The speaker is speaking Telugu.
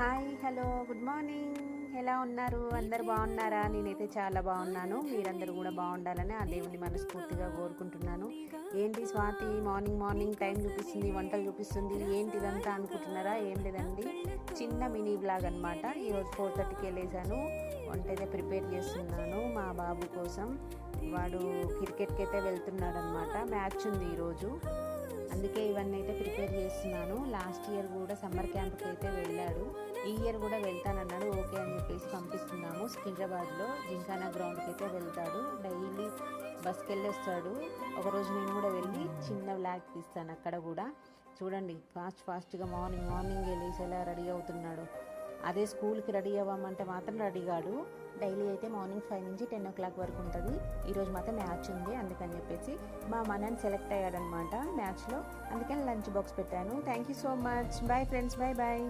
Hi hello good morning. ఎలా ఉన్నారు? అందరు బాగున్నారా? నేనైతే చాలా బాగున్నాను. మీరందరూ కూడా బాగుండాలని ఆ దేవుని మనస్ఫూర్తిగా కోరుకుంటున్నాను. ఏంటి స్వాతి మార్నింగ్ మార్నింగ్ టైం చూపిస్తుంది, వంటలు చూపిస్తుంది, ఏంటి ఇదంతా అనుకుంటున్నారా? ఏం లేదండి, చిన్న మినీ బ్లాగ్ అనమాట. ఈరోజు 4:30కి వెళ్ళేసాను. వంట అయితే ప్రిపేర్ చేస్తున్నాను మా బాబు కోసం. వాడు క్రికెట్కి అయితే వెళ్తున్నాడు అనమాట. మ్యాచ్ ఉంది ఈరోజు, అందుకే ఇవన్నీ అయితే ప్రిపేర్ చేస్తున్నాను. లాస్ట్ ఇయర్ కూడా సమ్మర్ క్యాంప్కి అయితే వెళ్ళాడు, ఈ ఇయర్ కూడా వెళ్తానన్నాడు. ఓకే అని చెప్పేసి పంపిస్తున్నాము. సికింద్రాబాద్లో జింకానా గ్రౌండ్కి అయితే వెళ్తాడు. డైలీ బస్కి వెళ్ళొస్తాడు. ఒకరోజు నేను కూడా వెళ్ళి చిన్న వ్లాగ్ తీస్తాను అక్కడ కూడా. చూడండి ఫాస్ట్గా మార్నింగ్ వెళ్ళేసి ఎలా రెడీ అవుతున్నాడు. అదే స్కూల్కి రెడీ అవ్వమంటే మాత్రం రెడీ కాడు. డైలీ అయితే మార్నింగ్ 5 నుంచి 10 o'clock వరకు ఉంటుంది. ఈరోజు మాత్రం మ్యాచ్ ఉంది, అందుకని చెప్పేసి మా మనని సెలెక్ట్ అయ్యాడనమాట మ్యాచ్లో. అందుకని లంచ్ బాక్స్ పెట్టాను. Thank you so much. Bye friends, bye.